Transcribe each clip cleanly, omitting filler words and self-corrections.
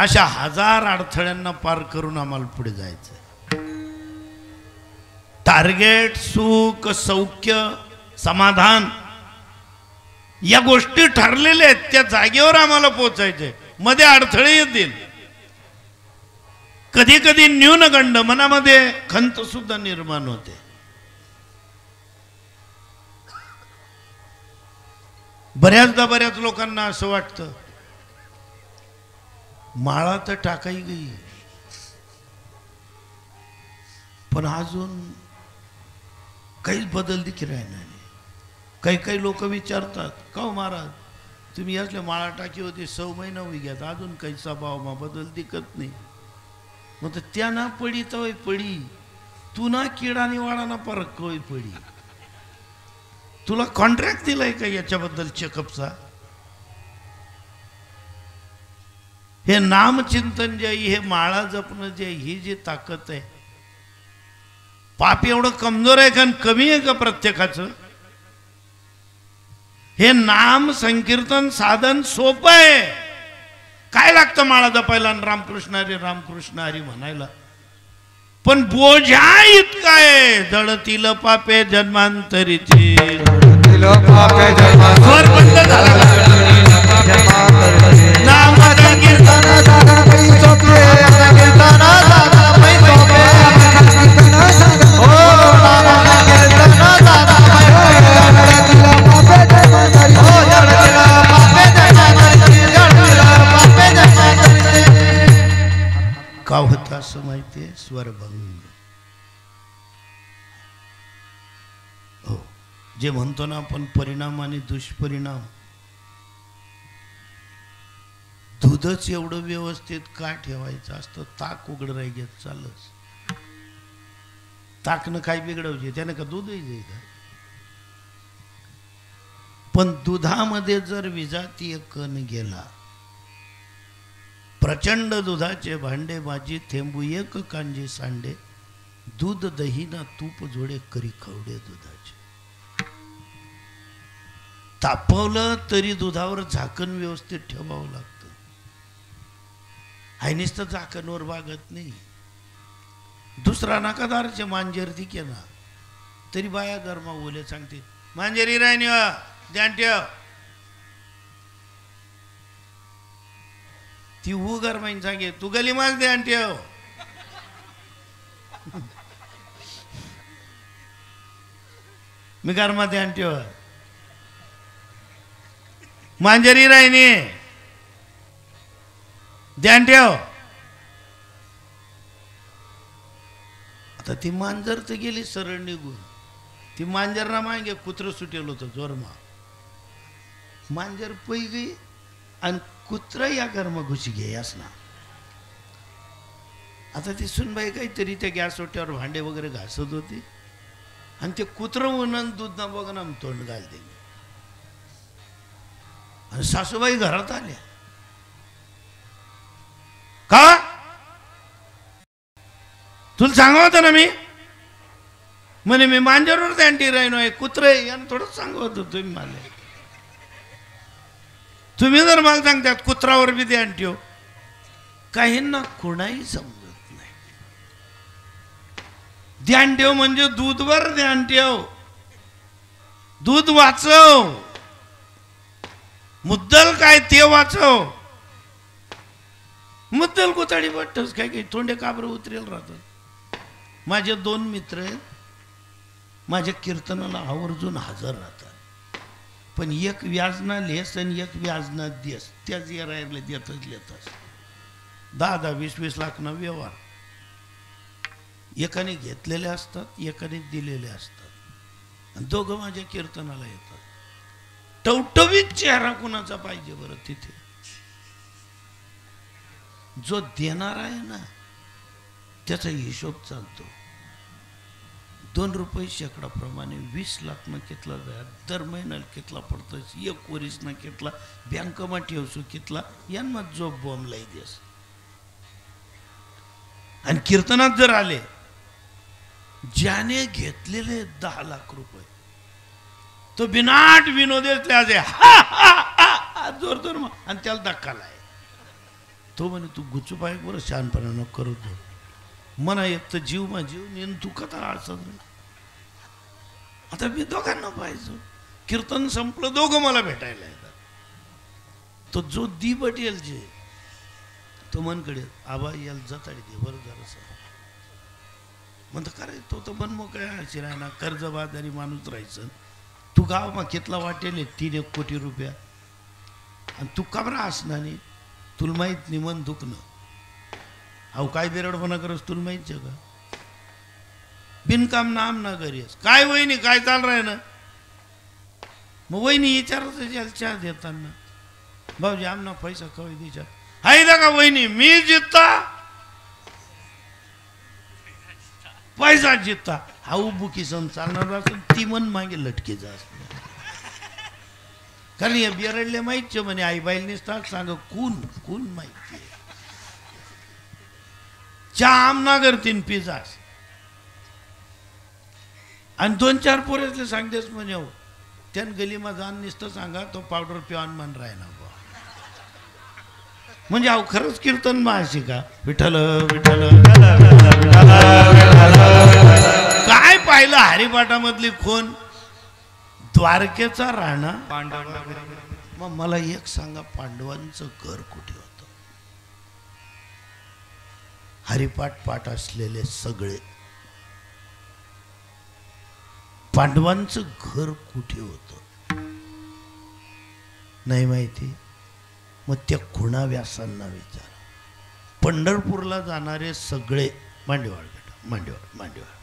अशा हजार अडथळ्यांना पार करून आम्हाला पुढे जायचं। टार्गेट सुख सौख्य समाधान या गोष्टी ठरलेल्या आहेत, त्या जागेवर आम्हाला पोहोचायचे। मध्ये अडथळे येतील, कधी कधी न्यूनगंड मनामध्ये खंत सुद्धा निर्माण होते। बऱ्याचदा बऱ्याच लोकांना असं वाटतं माळा तर टाकाई गई, पण अजून काहीच बदल दिखी राहिला नाही। काही काही लोक विचारतात का हो महाराज तुम्ही असले माळा टाकी होती 6 महिना होई गेत अजून काही स्वभावमा बदल दिखत नाही। मग त्या ना पडी तवय पडी तू ना किडा निवाडाना परक होई पडी, तुला कॉन्ट्रॅक्ट दिलाय का याच्याबद्दल चेकअपचा? हे नामचिंतन जे हे माळा जपणं जे ही जी ताकद आहे, पाप एवढं कमजोर आहे का कमी आहे का प्रत्येकाचं? हे नाम संकीर्तन साधन सोपं आहे। काय लागतं माळा जपायला आणि रामकृष्ण हरी म्हणायला, पण बोजा इतका आहे जडतील पापे जन्मांतरीची। स्वर बंद झाला, नाम संकीर्तन का होता असं माहितीये? स्वरभंग। हो, जे म्हणतो ना आपण परिणाम आणि दुष्परिणाम, दूधच एवढं व्यवस्थित का ठेवायचं असतं? ताक उघड राहिलं चालच, ताकनं काय बिघडवचे त्याने का दूधही जाईल का? पण दुधामध्ये जर विजातीय कण गेला, प्रचंड दुधाचे भांडे माझी थेंबू एक कांजी सांडे, दूध दही ना तूप जोडे करी खवडे दुधाचे। तापवलं तरी दुधावर झाकण व्यवस्थित ठेवावं लागतं, हायनीच तर झाकणवर भागत नाही। दुसरा नाकादारचे मांजर दिके ना तरी बाया गरमा ओले सांगते मांजरी राहिनी ध्यान ठेव, ती हू गरमाईन सांगे तू गली माग ध्यान ठेव। मी गरमा ध्यान ठेव, मांजरी राहिनी ध्यान ठेव। आता ती मांजर तर गेली सरळ निघून, ती मांजर ना मागे कुत्र सुटेल होतं जोरमा, मांजर पै गई आणि कुत्रा या घरमा घुसी गे असना। आता ती सुनबाई काहीतरी त्या गॅस ओट्यावर भांडे वगैरे घासत होती आणि ते कुत्र म्हणून दूध ना बघ ना तोंड घालते आणि सासूबाई घरात आल्या। का तुला सांगा होतं ना मी म्हणे मी मांजरवर ध्यान राहिनो कुत्र यानं थोडं सांगत होतं तुम्ही मला, तुम्ही जर मला सांगतात कुत्रावर बी ध्यान ठेव, काहींना कोणाही समजत नाही। ध्यान ठेव म्हणजे दूधवर ध्यान ठेव, दूध वाचव, मुद्दल काय ते वाचव। मुद्दल कोताडी वाटतच काय काही तोंडे काबर उतरेल राहतात। माझे 2 मित्र आहेत, माझ्या कीर्तनाला आवर्जून हजर राहतात, पण एक व्याजना लेस आणि एक व्याजना देस, त्याच राहिले देतच लेतच 10-10, 20-20 लाख ना व्यवहार एकाने घेतलेले असतात, एकाने दिलेले असतात, आणि दोघं माझ्या कीर्तनाला येतात। टवटवीत चेहरा कुणाचा पाहिजे बरं? तिथे जो देणार आहे ना त्याचा हिशोब चालतो। 2 रुपये शेकडाप्रमाणे 20 लाख ना कितला व्याज दर महिन्याला कितला पडतो, 1 वरीस ना कितला बँकमा ठेवसो कितला यांना जो बॉम्ब लाई देस। आणि कीर्तनात जर आले ज्याने घेतलेले 10 लाख रुपये तो बिनाट विनोदेतले आजे हा हा हा जोर जोर आणि त्याला धक्का लाय। तो म्हणे तू गुच्चू पाय बरं शहाणपणा नको करू दे मना एक तर जीव मा जीव नेन तू कथा असत आता मी दोघांना पाहिजे कीर्तन संपलं दोघं मला भेटायला येतात तो जो दी बटेल जे तो मनकडे आबा याला जताडी दे बरं जरासं म्हणतो का रे तो तर मनमोकळ्या अशी राहणार कर्जबाजारी माणूस राहायचं तू गाव मग कितला वाटेल 3-1 कोटी रुपया आणि तू कमरा असणार नाही तुला माहीत नाही मन दुखणं अहो काय बेरडपणा करस तुला माहीत आहे का बिनकाम नाम ना करीस काय वहिनी काय चाल राय ना मग वहिनी विचारत चहा देताना भाऊजी आमना पैसा कवी द्यायचा हाय दा का वहिनी मी जितता पैसा जितता हा बुकी सण चालणार असून ती मन मागे लटके जा कारण या बिरडले माहितचे म्हणे आई बाईल निसतात सांग कोण माहिती चहा आमना करतीन पिझास आणि 2-4 पोरेसले सांगतेस म्हणे हो त्यान गलीमा जाण निसतं सांगा तो पावडर पिवान मन राहिना बा म्हणजे अहो खरंच कीर्तन महाशी का विठ्ठल विठ्ठल काय पाहिलं हरिपाठामधली खून द्वारकेचा राणा मग मला एक सांगा पांडवांचं घर कुठे होतं हरिपाठ पाठ असलेले सगळे पांडवांचं घर कुठे होतं नाही माहिती मग त्या खुणा व्यासांना विचारा पंढरपूरला जाणारे सगळे मांडीवाळ बेटा मांडीवाळ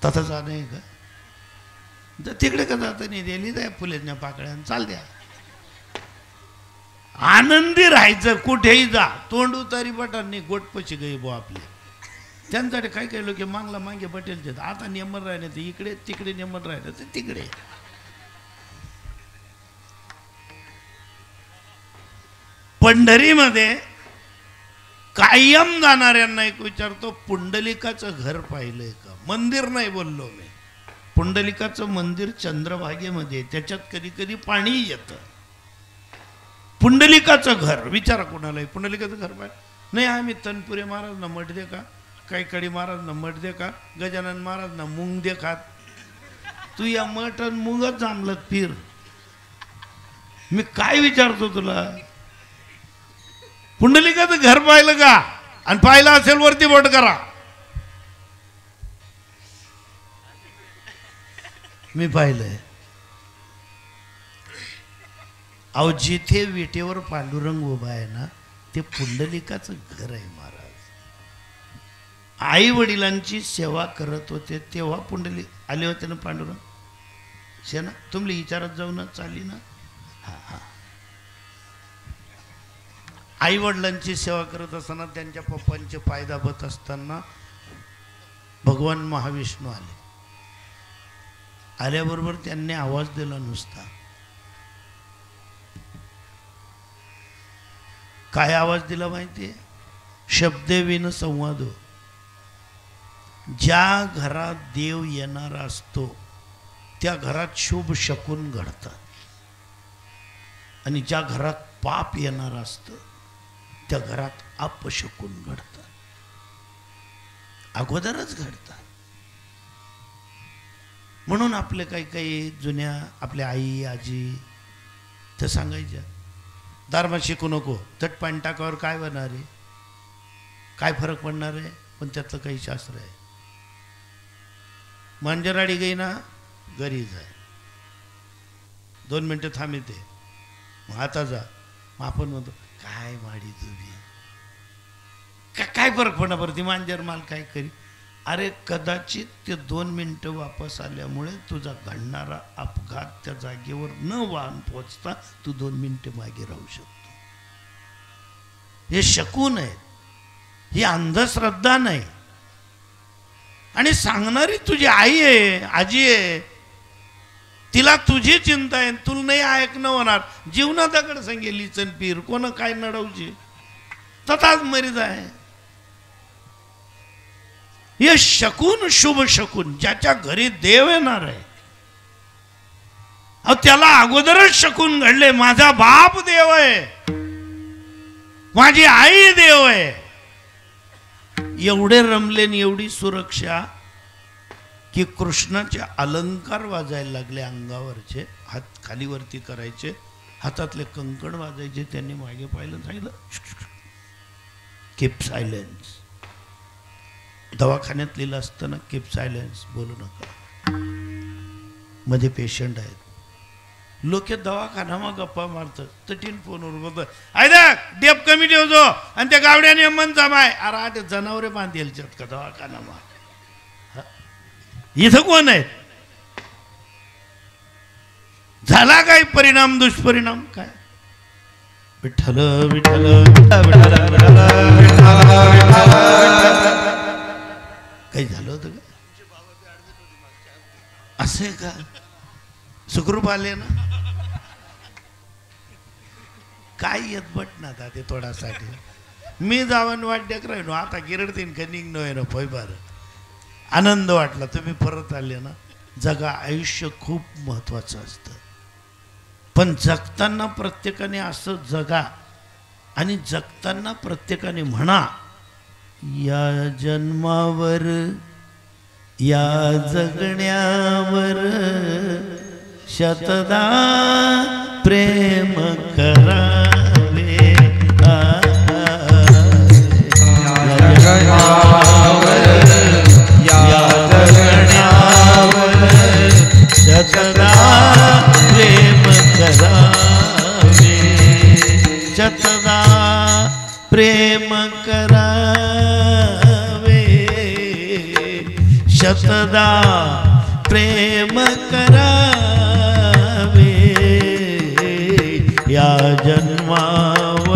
तसं जाणं आहे का तर तिकडे का जाता नाही दिली द्या फुलेच्या पाकळ्या चाल द्या आनंदी राहायचं कुठेही जा तोंड उतारी बटांनी गोटपशी गई बो आपले त्यांच्याकडे काही काही लोक मागला मागे बटेलचे आता नेमन राहिले ते इकडे तिकडे नेमन राहिले ते तिकडे पंढरीमध्ये कायम जाणाऱ्यांना एक विचारतो पुंडलिकाचं घर पाहिलंय का मंदिर नाही बोललो मी पुंडलिकाचं मंदिर चंद्रभागेमध्ये त्याच्यात कधी कधी पाणी येतं पुंडलिकाचं घर विचारा कोणाला पुंडलिकाचं घर पाहिजे नाही आम्ही तनपुरे महाराज ना मठ दे का काही कडी महाराज ना मठ दे का गजानन महाराज ना मुंग दे खात तू या मठ आणि मुंगच जांभलत पीर मी काय विचारतो तुला पुंडलिकाचं घर पाहिलं का आणि पाहिलं असेल वरती बोट करा मी पाहिलंय अहो जिथे विटेवर पांडुरंग उभा आहे ना ते पुंडलिकाचं घर आहे महाराज आई वडिलांची सेवा करत होते तेव्हा पुंडलिक आले होते ना पांडुरंग शे ना तुम्ही विचारत जाऊ ना चाली ना हा आई वडिलांची सेवा करत असताना त्यांच्या पप्पांचे पाय दाबत असताना भगवान महाविष्णू आले आल्याबरोबर त्यांनी आवाज दिला नुसता काय आवाज दिला माहितीये शब्दे विन संवाद ज्या घरात देव येणार असतो त्या घरात शुभ शकुन घडतात आणि ज्या घरात पाप येणार असतं त्या घरात अपशकुन घडतात अगोदरच घडतात म्हणून आपले काही काही जुन्या आपल्या आई आजी ते सांगायच्या दारमा शिकू नको तट पाणी टाकावर काय होणार आहे काय फरक पडणार आहे पण त्यातलं काही शास्त्र आहे मांजराडी गई ना घरी जाय 2 मिनिटं थांबते मग आता जा मग आपण म्हणतो काय माडी तुझी काय फरक पडणार बरं ती मांजर माल काय करी अरे कदाचित ते 2 मिनिटं वापस आल्यामुळे तुझा घडणारा अपघात त्या जागेवर न वाहन पोचता तू 2 मिनिटं मागे राहू शकतो हे शकून आहे ही अंधश्रद्धा नाही आणि सांगणारी तुझी आई आहे आजी आहे तिला तुझी चिंता आहे तुला नाही ऐकणं होणार जीवनाताकडे सांगेली चन पीर कोण काय नडवची तथाच मरीज आहे हे शकून शुभ शकून ज्याच्या घरी देव येणार आहे अहो त्याला अगोदरच शकून घडले, माझा बाप देव आहे, माझी आई देव आहे. एवढे रमले आणि एवढी सुरक्षा की कृष्णाचे अलंकार वाजायला लागले, अंगावरचे हात खाली वरती करायचे, हातातले कंकण वाजायचे. त्यांनी मागे पाहिलं, सांगितलं कीप सायलेन्स. दवाखान्यात लिहिलं असतं ना कीप सायलेन्स, बोलू नका, मध्ये पेशंट आहेत. लोक दवाखाना मग गप्पा मारतात, तटीन फोनवर बोलतो, आयदा डेप कमी ठेवतो आणि त्या गावड्याने मन जमाय. अरे जनावरे बांधेलच्यात का दवाखाना मग? इथं कोण आहे? झाला काय परिणाम दुष्परिणाम काय? विठ्ठल विठ्ठल काही झालं होतं का? असे का? सुखरूप आले ना? काय येत बटणार ते थोडासाठी. मी जावन वाट्याक राहिलो, आता गिरडतीन का निघणं ना पोय बार. आनंद वाटला तुम्ही परत आले ना. जगा, आयुष्य खूप महत्वाचं असतं, पण जगताना प्रत्येकाने असं जगा आणि जगताना प्रत्येकाने म्हणा, या जन्मावर या जगण्यावर शतदा प्रेम करावे. या जगण्यावर शतदा प्रेम करावे, शतदा प्रेम करावे, शतदा प्रेम करावे. या जन्मावर